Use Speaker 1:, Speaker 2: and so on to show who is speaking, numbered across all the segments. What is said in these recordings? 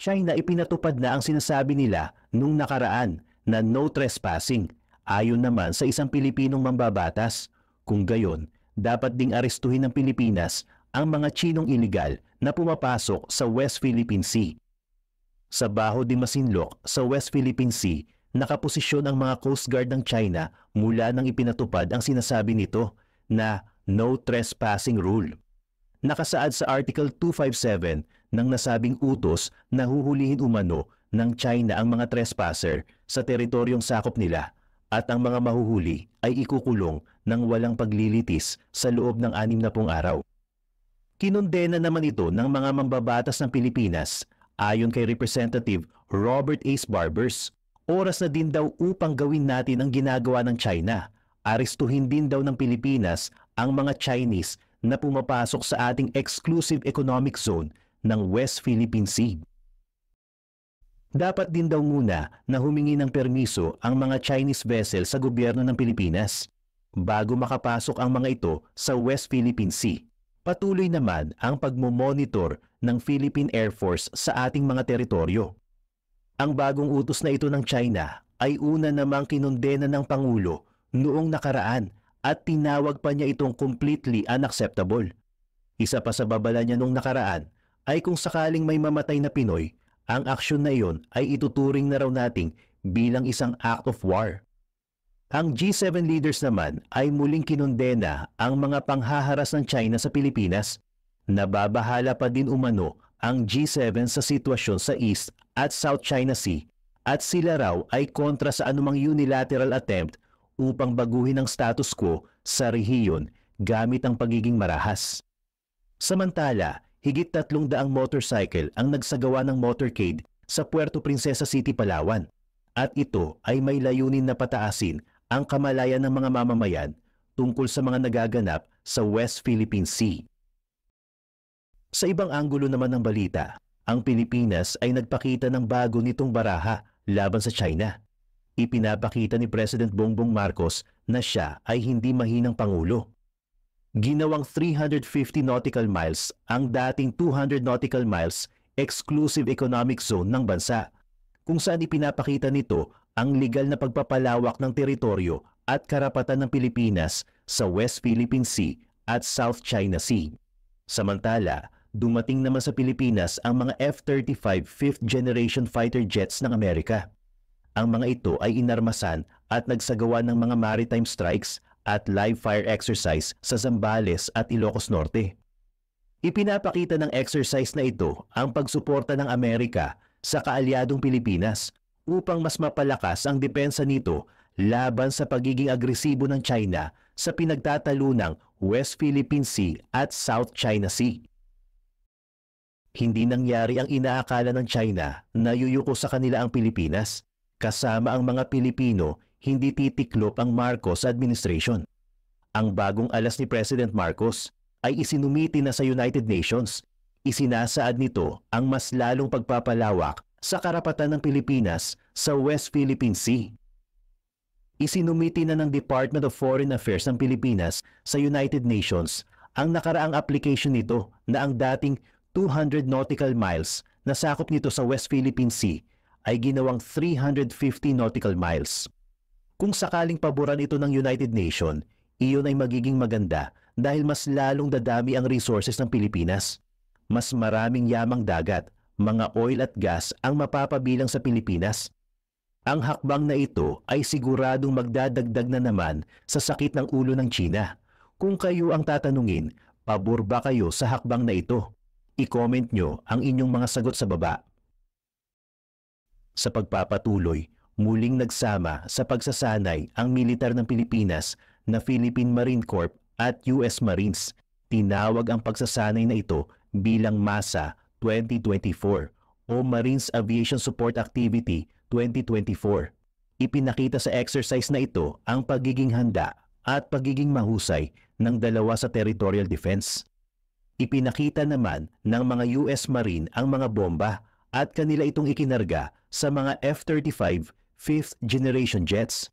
Speaker 1: China ipinatupad na ang sinasabi nila nung nakaraan na no trespassing, ayon naman sa isang Pilipinong mambabatas. Kung gayon, dapat ding arestuhin ng Pilipinas ang mga Chinong iligal na pumapasok sa West Philippine Sea. Sa Baho de Masinloc sa West Philippine Sea, nakaposisyon ang mga Coast Guard ng China mula nang ipinatupad ang sinasabi nito na no trespassing rule. Nakasaad sa Article 257 ng nasabing utos na huhulihin umano ng China ang mga trespasser sa teritoryong sakop nila at ang mga mahuhuli ay ikukulong ng walang paglilitis sa loob ng 60 araw. Kinondena naman ito ng mga mambabatas ng Pilipinas ayon kay Representative Robert Ace Barbers. Oras na din daw upang gawin natin ang ginagawa ng China. Arestuhin din daw ng Pilipinas ang mga Chinese na pumapasok sa ating exclusive economic zone ng West Philippine Sea. Dapat din daw muna na humingi ng permiso ang mga Chinese vessel sa gobyerno ng Pilipinas bago makapasok ang mga ito sa West Philippine Sea. Patuloy naman ang pagmomonitor ng Philippine Air Force sa ating mga teritoryo. Ang bagong utos na ito ng China ay una namang kinondena ng Pangulo noong nakaraan at tinawag pa niya itong completely unacceptable. Isa pa sa babala niya noong nakaraan ay kung sakaling may mamatay na Pinoy, ang aksyon na iyon ay ituturing na raw nating bilang isang act of war. Ang G7 leaders naman ay muling kinondena ang mga panghaharas ng China sa Pilipinas. Nababahala pa din umano ang G7 sa sitwasyon sa East at South China Sea at sila raw ay kontra sa anumang unilateral attempt upang baguhin ang status quo sa rehiyon gamit ang pagiging marahas. Samantala, higit 300 motorcycle ang nagsagawa ng motorcade sa Puerto Princesa City, Palawan. At ito ay may layunin na pataasin ang kamalayan ng mga mamamayan tungkol sa mga nagaganap sa West Philippine Sea. Sa ibang anggulo naman ng balita, ang Pilipinas ay nagpakita ng bago nitong baraha laban sa China. Ipinapakita ni President Bongbong Marcos na siya ay hindi mahinang pangulo. Ginawang 350 nautical miles ang dating 200 nautical miles exclusive economic zone ng bansa, kung saan ipinapakita nito ang legal na pagpapalawak ng teritoryo at karapatan ng Pilipinas sa West Philippine Sea at South China Sea. Samantala, dumating naman sa Pilipinas ang mga F-35 5th generation fighter jets ng Amerika. Ang mga ito ay inarmasan at nagsagawa ng mga maritime strikes at live fire exercise sa Zambales at Ilocos Norte. Ipinapakita ng exercise na ito ang pagsuporta ng Amerika sa kaalyadong Pilipinas upang mas mapalakas ang depensa nito laban sa pagiging agresibo ng China sa pinagtatalunang West Philippine Sea at South China Sea. Hindi nangyari ang inaakala ng China na yuyuko sa kanila ang Pilipinas. Kasama ang mga Pilipino, hindi titiklop ang Marcos administration. Ang bagong alas ni President Marcos ay isinumiti na sa United Nations. Isinasaad nito ang mas lalong pagpapalawak sa karapatan ng Pilipinas sa West Philippine Sea. Isinumiti na ng Department of Foreign Affairs ng Pilipinas sa United Nations ang nakaraang application nito na ang dating 200 nautical miles na sakop nito sa West Philippine Sea ay ginawang 350 nautical miles. Kung sakaling paboran ito ng United Nations, iyon ay magiging maganda dahil mas lalong dadami ang resources ng Pilipinas. Mas maraming yamang dagat, mga oil at gas ang mapapabilang sa Pilipinas. Ang hakbang na ito ay siguradong magdadagdag na naman sa sakit ng ulo ng China. Kung kayo ang tatanungin, pabor ba kayo sa hakbang na ito? I-comment nyo ang inyong mga sagot sa baba. Sa pagpapatuloy, muling nagsama sa pagsasanay ang militar ng Pilipinas na Philippine Marine Corps at US Marines. Tinawag ang pagsasanay na ito bilang MASA 2024 o Marines Aviation Support Activity 2024. Ipinakita sa exercise na ito ang pagiging handa at pagiging mahusay ng dalawa sa territorial defense. Ipinakita naman ng mga US Marine ang mga bomba at kanila itong ikinarga sa mga F-35 5th generation jets.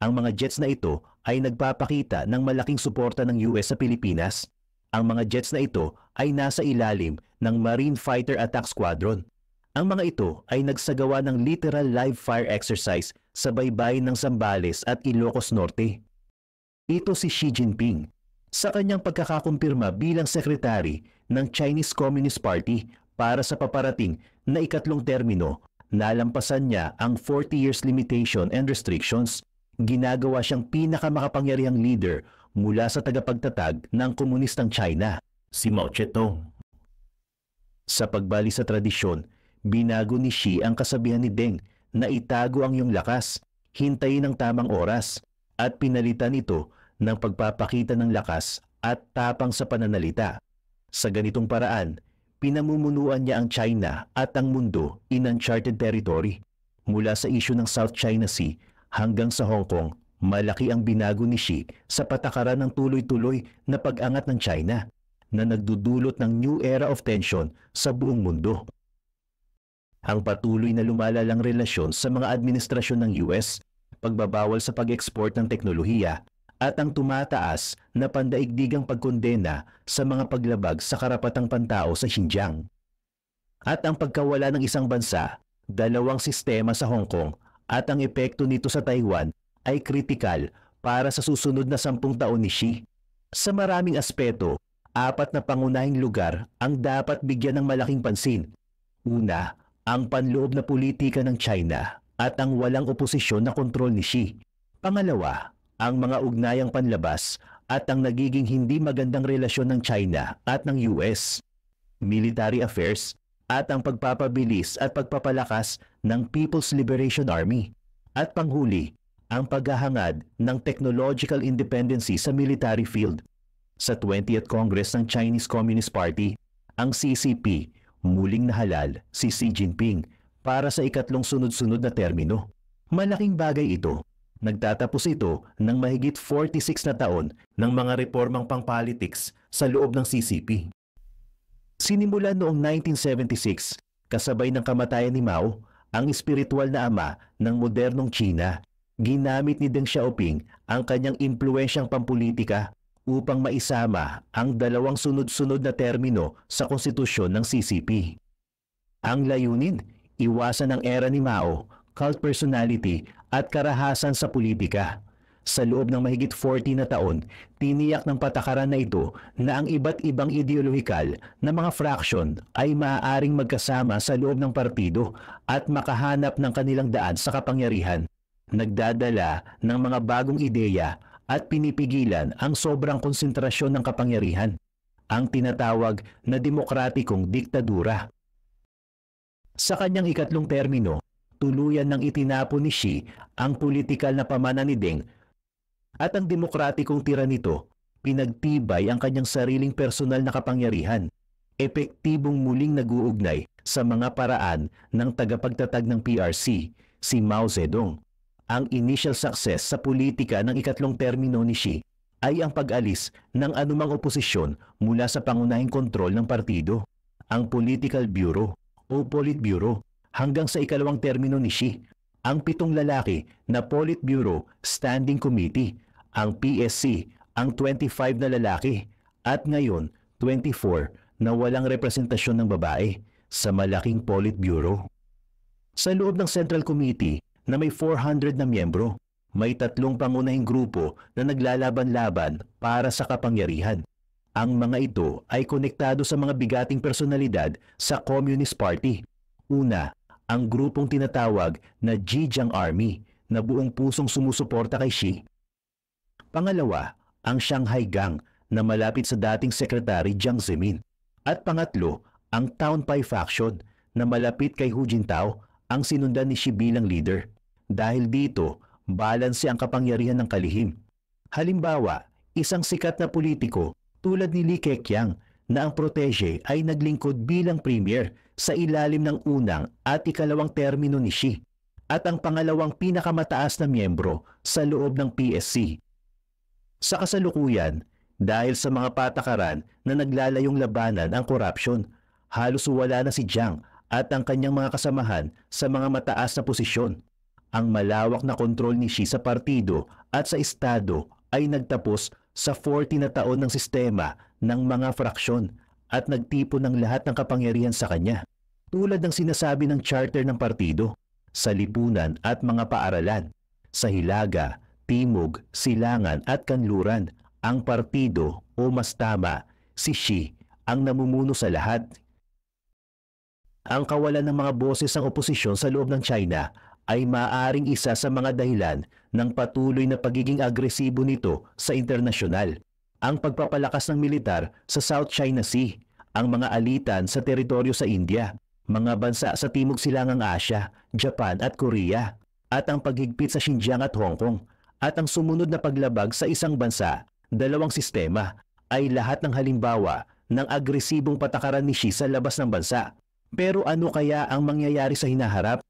Speaker 1: Ang mga jets na ito ay nagpapakita ng malaking suporta ng US sa Pilipinas. Ang mga jets na ito ay nasa ilalim ng Marine Fighter Attack Squadron. Ang mga ito ay nagsagawa ng literal live fire exercise sa baybayin ng Zambales at Ilocos Norte. Ito si Xi Jinping. Sa kanyang pagkakakumpirma bilang sekretary ng Chinese Communist Party para sa paparating na ikatlong termino, nalampasan niya ang 40 years limitation and restrictions. Ginagawa siyang pinakamakapangyarihang leader mula sa tagapagtatag ng komunistang China, si Mao Zedong. Sa pagbali sa tradisyon, binago ni Xi ang kasabihan ni Deng na itago ang iyong lakas, hintayin ang tamang oras, at pinalitan ito ng pagpapakita ng lakas at tapang sa pananalita. Sa ganitong paraan, pinamumunuan niya ang China at ang mundo in uncharted territory. Mula sa isyu ng South China Sea hanggang sa Hong Kong, malaki ang binago ni Xi sa patakaran ng tuloy-tuloy na pag-angat ng China na nagdudulot ng new era of tension sa buong mundo. Ang patuloy na lumalalang relasyon sa mga administrasyon ng US, pagbabawal sa pag-export ng teknolohiya, at ang tumataas na pandaigdigang pagkondena sa mga paglabag sa karapatang pantao sa Xinjiang. At ang pagkawala ng isang bansa, dalawang sistema sa Hong Kong at ang epekto nito sa Taiwan ay kritikal para sa susunod na 10 taon ni Xi. Sa maraming aspeto, 4 na pangunahing lugar ang dapat bigyan ng malaking pansin. Una, ang panloob na politika ng China at ang walang oposisyon na kontrol ni Xi. Pangalawa, ang mga ugnayang panlabas at ang nagiging hindi magandang relasyon ng China at ng US. Military affairs at ang pagpapabilis at pagpapalakas ng People's Liberation Army. At panghuli, ang paghahangad ng technological independency sa military field. Sa 20th Congress ng Chinese Communist Party, ang CCP, muling nahalal si Xi Jinping para sa ikatlong sunod-sunod na termino. Malaking bagay ito. Nagtatapos ito ng mahigit 46 na taon ng mga reformang pangpolitics sa loob ng CCP. Sinimula noong 1976, kasabay ng kamatayan ni Mao, ang espiritual na ama ng modernong China. Ginamit ni Deng Xiaoping ang kanyang impluwensyang pampulitika upang maisama ang dalawang sunod-sunod na termino sa konstitusyon ng CCP. Ang layunin, iwasan ang era ni Mao, cult personality at karahasan sa politika. Sa loob ng mahigit 40 na taon, tiniyak ng patakaran na ito na ang iba't ibang ideolohikal na mga fraction ay maaaring magkasama sa loob ng partido at makahanap ng kanilang daan sa kapangyarihan. Nagdadala ng mga bagong ideya at pinipigilan ang sobrang konsentrasyon ng kapangyarihan, ang tinatawag na demokratikong diktadura. Sa kanyang ikatlong termino, tuluyan nang itinapon ni Xi ang politikal na pamana ni Deng at ang demokratikong tira nito, pinagtibay ang kanyang sariling personal na kapangyarihan, epektibong muling nag-uugnay sa mga paraan ng tagapagtatag ng PRC, si Mao Zedong. Ang initial success sa politika ng ikatlong termino ni Xi ay ang pag-alis ng anumang oposisyon mula sa pangunahing kontrol ng partido, ang Political Bureau o Politburo, hanggang sa ikalawang termino ni Xi, ang 7 lalaki na Politburo Standing Committee, ang PSC, ang 25 na lalaki, at ngayon 24 na walang representasyon ng babae sa malaking Politburo. Sa loob ng Central Committee na may 400 na miyembro, may 3 pangunahing grupo na naglalaban-laban para sa kapangyarihan. Ang mga ito ay konektado sa mga bigating personalidad sa Communist Party. Una, ang grupong tinatawag na Zhejiang Army na buong pusong sumusuporta kay Xi. Pangalawa, ang Shanghai Gang na malapit sa dating Secretary Jiang Zemin. At pangatlo, ang Town Pai Faction na malapit kay Hu Jintao, ang sinundan ni Xi bilang leader. Dahil dito, balanse ang kapangyarihan ng kalihim. Halimbawa, isang sikat na politiko tulad ni Li Keqiang na ang protege ay naglingkod bilang premier sa ilalim ng unang at ikalawang termino ni Xi at ang pangalawang pinakamataas na miyembro sa loob ng PSC. Sa kasalukuyan, dahil sa mga patakaran na naglalayong labanan ang korupsyon, halos wala na si Jiang at ang kanyang mga kasamahan sa mga mataas na posisyon. Ang malawak na kontrol ni Xi sa partido at sa estado ay nagtapos sa 40 na taon ng sistema ng mga fraksyon at nagtipon ng lahat ng kapangyarihan sa kanya. tulad ng sinasabi ng charter ng partido, sa lipunan at mga paaralan, sa Hilaga, Timog, Silangan at Kanluran, ang partido o mas tama, si Xi ang namumuno sa lahat. Ang kawalan ng mga boses ng oposisyon sa loob ng China ay maaaring isa sa mga dahilan ng patuloy na pagiging agresibo nito sa internasyonal. Ang pagpapalakas ng militar sa South China Sea, ang mga alitan sa teritoryo sa India, mga bansa sa Timog Silangang Asya, Japan at Korea, at ang paghigpit sa Xinjiang at Hong Kong, at ang sumunod na paglabag sa isang bansa, dalawang sistema, ay lahat ng halimbawa ng agresibong patakaran ni Xi sa labas ng bansa. Pero ano kaya ang mangyayari sa hinaharap?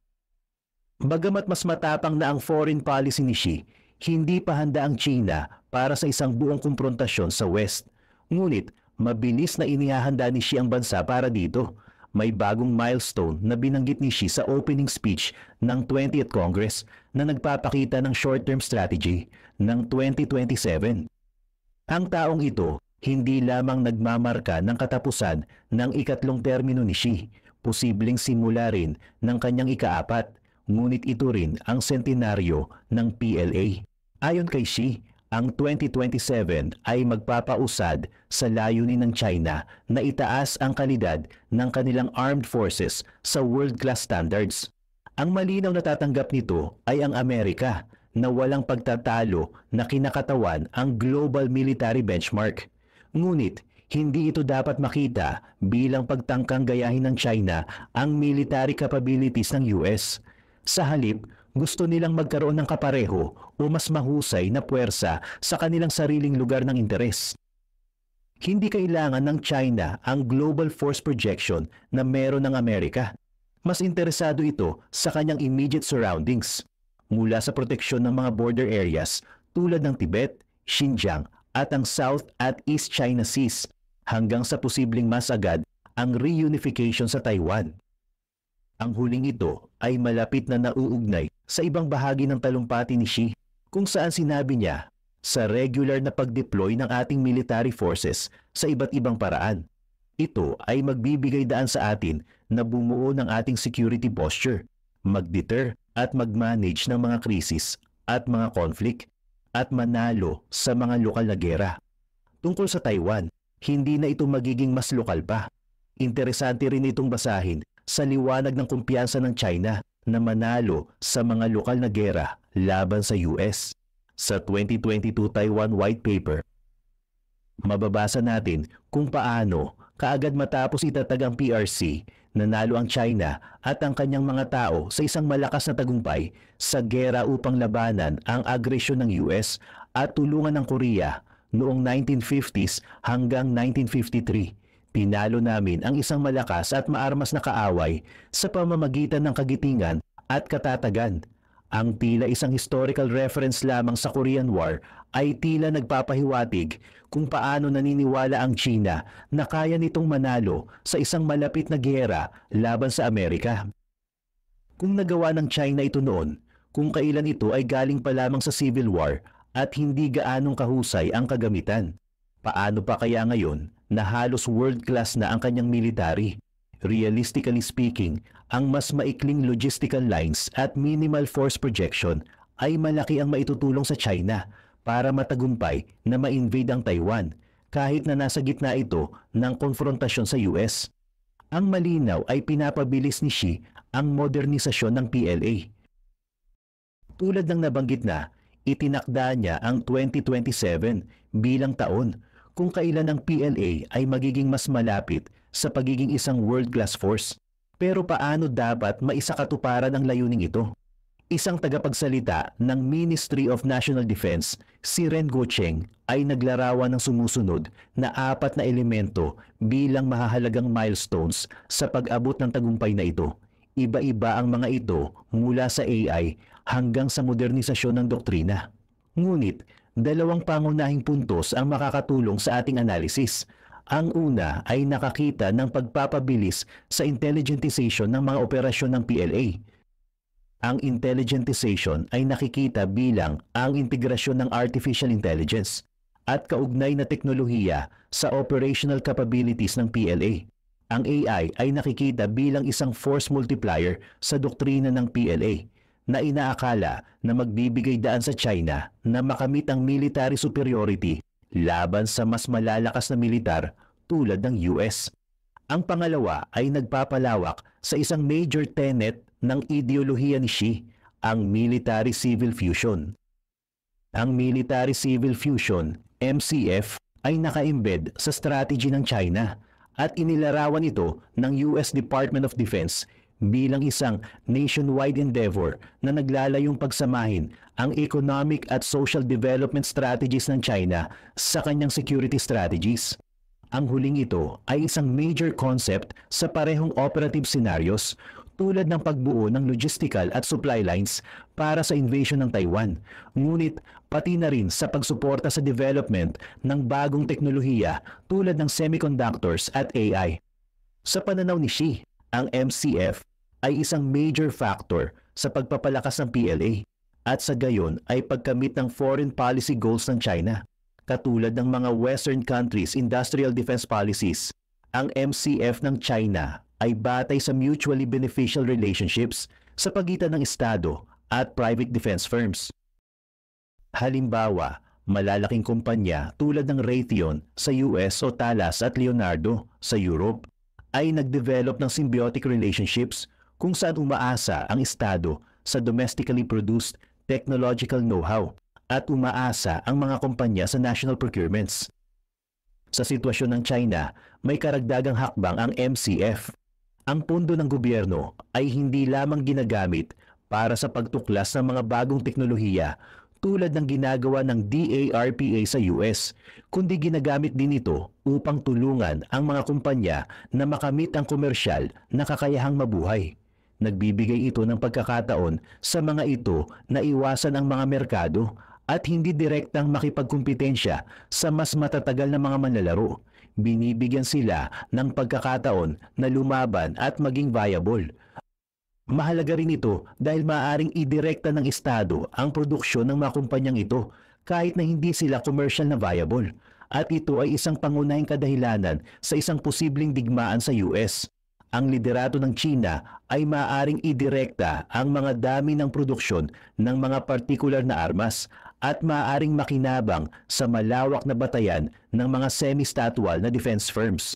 Speaker 1: Bagamat mas matapang na ang foreign policy ni Xi, hindi pa handa ang China para sa isang buong kumprontasyon sa West. Ngunit mabilis na inihahanda ni Xi ang bansa para dito. May bagong milestone na binanggit ni Xi sa opening speech ng 20th Congress na nagpapakita ng short-term strategy ng 2027. Ang taong ito hindi lamang nagmamarka ng katapusan ng ikatlong termino ni Xi, posibleng simula rin ng kanyang ikaapat, ngunit ito rin ang sentenaryo ng PLA. Ayon kay Xi, ang 2027 ay magpapausad sa layunin ng China na itaas ang kalidad ng kanilang armed forces sa world-class standards. Ang malinaw na tatanggap nito ay ang Amerika na walang pagtatalo na kinakatawan ang global military benchmark. Ngunit hindi ito dapat makita bilang pagtangkang gayahin ng China ang military capabilities ng US. Sa halip, gusto nilang magkaroon ng kapareho o mas mahusay na puwersa sa kanilang sariling lugar ng interes. Hindi kailangan ng China ang global force projection na meron ng Amerika. Mas interesado ito sa kanyang immediate surroundings, mula sa proteksyon ng mga border areas tulad ng Tibet, Xinjiang at ang South at East China Seas, hanggang sa posibleng mas agad ang reunification sa Taiwan. Ang huling ito ay malapit na nauugnay sa ibang bahagi ng talumpati ni Xi, kung saan sinabi niya sa regular na pag-deploy ng ating military forces sa iba't ibang paraan. Ito ay magbibigay daan sa atin na bumuo ng ating security posture, mag-deter at mag-manage ng mga krisis at mga conflict, at manalo sa mga lokal na gera. Tungkol sa Taiwan, hindi na ito magiging mas lokal pa. Interesante rin itong basahin sa liwanag ng kumpiyansa ng China na manalo sa mga lokal na gera laban sa US. Sa 2022 Taiwan White Paper, mababasa natin kung paano kaagad matapos itatag ang PRC, nanalo ang China at ang kanyang mga tao sa isang malakas na tagumpay sa gera upang labanan ang agresyon ng US at tulungan ng Korea noong 1950s hanggang 1953. Pinalo namin ang isang malakas at maarmas na kaaway sa pamamagitan ng kagitingan at katatagan. Ang tila isang historical reference lamang sa Korean War ay tila nagpapahiwatig kung paano naniniwala ang China na kaya nitong manalo sa isang malapit na giyera laban sa Amerika. Kung nagawa ng China ito noon, kung kailan ito ay galing pa lamang sa Civil War at hindi gaanong kahusay ang kagamitan, paano pa kaya ngayon na halos world-class na ang kanyang military? Realistically speaking, ang mas maikling logistical lines at minimal force projection ay malaki ang maitutulong sa China para matagumpay na ma-invade ang Taiwan kahit na nasa gitna ito ng konfrontasyon sa US. Ang malinaw ay pinapabilis ni Xi ang modernisasyon ng PLA. Tulad ng nabanggit na, itinakda niya ang 2027 bilang taon kung kailan ang PLA ay magiging mas malapit sa pagiging isang world-class force. Pero paano dapat maisakatuparan ang layuning ito? Isang tagapagsalita ng Ministry of National Defense, si Ren Guocheng, ay naglarawan ng sumusunod na 4 na elemento bilang mahahalagang milestones sa pag-abot ng tagumpay na ito. Iba-iba ang mga ito mula sa AI hanggang sa modernisasyon ng doktrina. Ngunit, 2 pangunahing puntos ang makakatulong sa ating analysis. Ang una ay nakakita ng pagpapabilis sa intelligentization ng mga operasyon ng PLA. Ang intelligentization ay nakikita bilang ang integrasyon ng artificial intelligence at kaugnay na teknolohiya sa operational capabilities ng PLA. Ang AI ay nakikita bilang isang force multiplier sa doktrina ng PLA na inaakala na magbibigay daan sa China na makamit ang military superiority laban sa mas malalakas na militar tulad ng US. Ang pangalawa ay nagpapalawak sa isang major tenet ng ideolohiya ni Xi, ang military-civil fusion. Ang military-civil fusion, MCF, ay naka-embed sa strategy ng China at inilarawan ito ng US Department of Defense bilang isang nationwide endeavor na naglalayong pagsamahin ang economic at social development strategies ng China sa kanyang security strategies. Ang huling ito ay isang major concept sa parehong operative scenarios tulad ng pagbuo ng logistical at supply lines para sa invasion ng Taiwan, ngunit pati na rin sa pagsuporta sa development ng bagong teknolohiya tulad ng semiconductors at AI. Sa pananaw ni Xi, ang MCF ay isang major factor sa pagpapalakas ng PLA at sa gayon ay pagkamit ng foreign policy goals ng China. Katulad ng mga Western countries' industrial defense policies, ang MCF ng China ay batay sa mutually beneficial relationships sa pagitan ng Estado at private defense firms. Halimbawa, malalaking kumpanya tulad ng Raytheon sa US o Thales at Leonardo sa Europe ay nagdevelop ng symbiotic relationships kung saan umaasa ang Estado sa domestically produced technological know-how at umaasa ang mga kumpanya sa national procurements. Sa sitwasyon ng China, may karagdagang hakbang ang MCF. Ang pondo ng gobyerno ay hindi lamang ginagamit para sa pagtuklas ng mga bagong teknolohiya tulad ng ginagawa ng DARPA sa US, kundi ginagamit din ito upang tulungan ang mga kumpanya na makamit ang komersyal na kakayahang mabuhay. Nagbibigay ito ng pagkakataon sa mga ito na iwasan ang mga merkado at hindi direktang makipagkumpetensya sa mas matatagal na mga manlalaro. Binibigyan sila ng pagkakataon na lumaban at maging viable. Mahalaga rin ito dahil maaaring idirekta ng Estado ang produksyon ng mga kumpanyang ito kahit na hindi sila commercial na viable. At ito ay isang pangunahing kadahilanan sa isang posibleng digmaan sa US. Ang liderato ng China ay maaaring idirekta ang mga dami ng produksyon ng mga partikular na armas at maaaring makinabang sa malawak na batayan ng mga semi-statual na defense firms.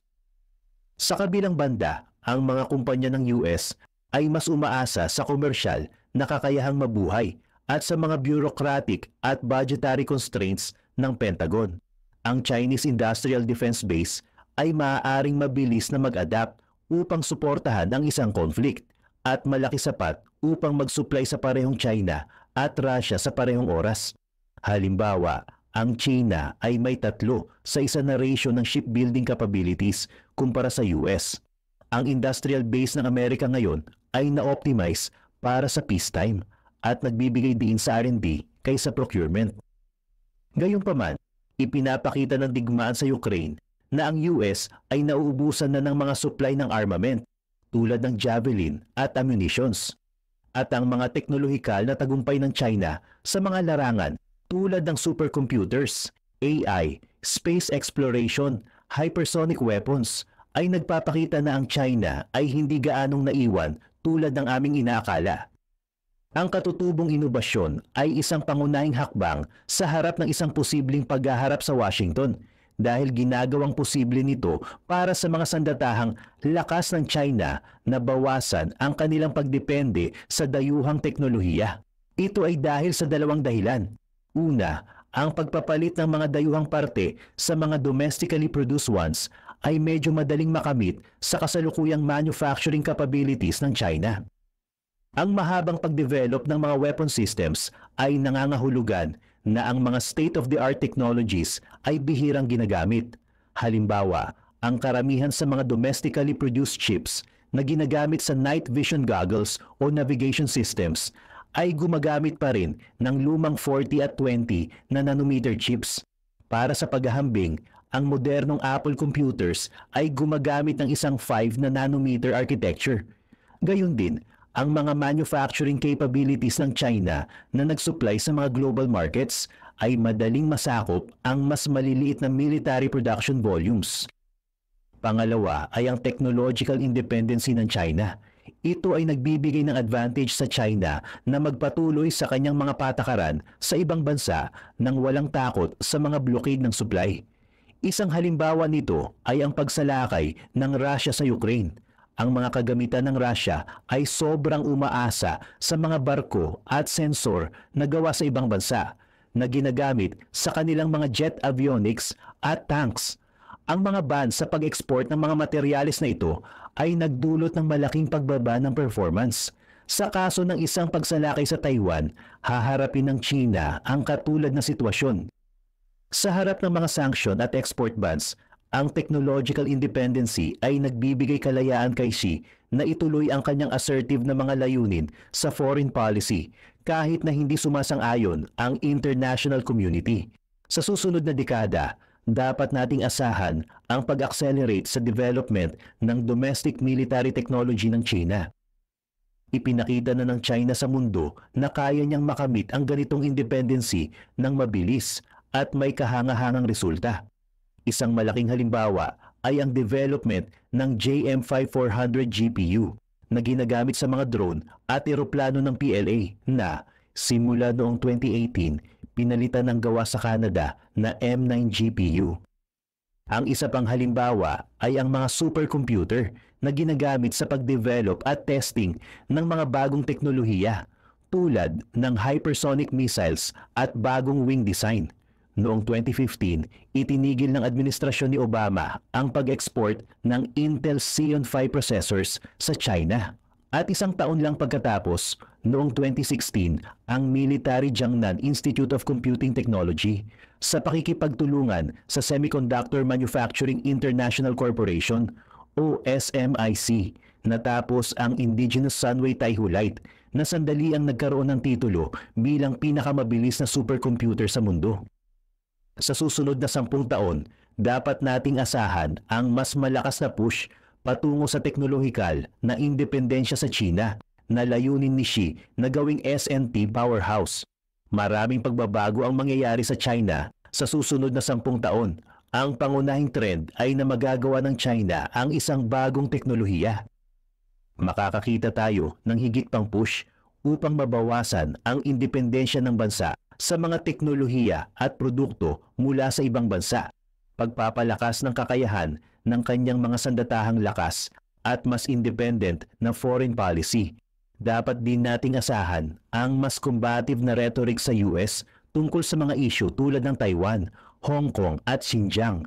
Speaker 1: Sa kabilang banda, ang mga kumpanya ng US ay mas umaasa sa komersyal na kakayahang mabuhay at sa mga bureaucratic at budgetary constraints ng Pentagon. Ang Chinese Industrial Defense Base ay maaaring mabilis na mag-adapt upang suportahan ang isang conflict at malaki sapat upang mag-supply sa parehong China at Russia sa parehong oras. Halimbawa, ang China ay may 3 sa 1 na ratio ng shipbuilding capabilities kumpara sa US. Ang industrial base ng Amerika ngayon ay na-optimize para sa peacetime at nagbibigay din sa R&D kaysa procurement. Gayunpaman, ipinapakita ng digmaan sa Ukraine na ang US ay nauubusan na ng mga supply ng armament tulad ng Javelin at ammunitions. At ang mga teknolohikal na tagumpay ng China sa mga larangan tulad ng supercomputers, AI, space exploration, hypersonic weapons ay nagpapakita na ang China ay hindi gaanong naiwan tulad ng aming inaakala. Ang katutubong inobasyon ay isang pangunahing hakbang sa harap ng isang posibleng paghaharap sa Washington dahil ginagawang posible nito para sa mga sandatahang lakas ng China na bawasan ang kanilang pagdepende sa dayuhang teknolohiya. Ito ay dahil sa 2 dahilan. Una, ang pagpapalit ng mga dayuhang parte sa mga domestically produced ones ay medyo madaling makamit sa kasalukuyang manufacturing capabilities ng China. Ang mahabang pagdevelop ng mga weapon systems ay nangangahulugan na ang mga state-of-the-art technologies ay bihirang ginagamit. Halimbawa, ang karamihan sa mga domestically produced chips na ginagamit sa night vision goggles o navigation systems ay gumagamit pa rin ng lumang 40 at 20 na nanometer chips. Para sa paghahambing, ang modernong Apple computers ay gumagamit ng isang 5 na nanometer architecture. Gayun din, ang mga manufacturing capabilities ng China na nagsupply sa mga global markets ay madaling masakop ang mas maliliit na military production volumes. Pangalawa ay ang technological independency ng China. Ito ay nagbibigay ng advantage sa China na magpatuloy sa kanyang mga patakaran sa ibang bansa nang walang takot sa mga blockade ng supply. Isang halimbawa nito ay ang pagsalakay ng Russia sa Ukraine. Ang mga kagamitan ng Russia ay sobrang umaasa sa mga barko at sensor na gawa sa ibang bansa na ginagamit sa kanilang mga jet avionics at tanks. Ang mga ban sa pag-export ng mga materyales na ito ay nagdulot ng malaking pagbaba ng performance. Sa kaso ng isang pagsalakay sa Taiwan, haharapin ng China ang katulad na sitwasyon. Sa harap ng mga sanction at export bans, ang technological independency ay nagbibigay kalayaan kay Xi na ituloy ang kanyang assertive na mga layunin sa foreign policy kahit na hindi sumasang-ayon ang international community. Sa susunod na dekada, dapat nating asahan ang pag-accelerate sa development ng domestic military technology ng China. Ipinakita na ng China sa mundo na kaya niyang makamit ang ganitong independency ng mabilis at may kahangahangang resulta. Isang malaking halimbawa ay ang development ng JM5400 GPU na ginagamit sa mga drone at eroplano ng PLA na simula noong 2018 pinalitan ng gawa sa Canada na M9 GPU. Ang isa pang halimbawa ay ang mga supercomputer na ginagamit sa pagdevelop at testing ng mga bagong teknolohiya tulad ng hypersonic missiles at bagong wing design. Noong 2015, itinigil ng administrasyon ni Obama ang pag-export ng Intel Xeon Phi processors sa China. At isang taon lang pagkatapos, noong 2016, ang Military Jiangnan Institute of Computing Technology sa pakikipagtulungan sa Semiconductor Manufacturing International Corporation o SMIC natapos ang Indigenous Sunway Taihu Lite na sandali ang nagkaroon ng titulo bilang pinakamabilis na supercomputer sa mundo. Sa susunod na 10 taon, dapat nating asahan ang mas malakas na push patungo sa teknolohikal na independensya sa China na layunin ni Xi na gawing SNT powerhouse. Maraming pagbabago ang mangyayari sa China sa susunod na 10 taon. Ang pangunahing trend ay na magagawa ng China ang isang bagong teknolohiya. Makakakita tayo ng higit pang push upang mabawasan ang independensya ng bansa sa mga teknolohiya at produkto mula sa ibang bansa. Pagpapalakas ng kakayahan ng kanyang mga sandatahang lakas at mas independent na foreign policy. Dapat din nating asahan ang mas combative na rhetoric sa US tungkol sa mga issue tulad ng Taiwan, Hong Kong at Xinjiang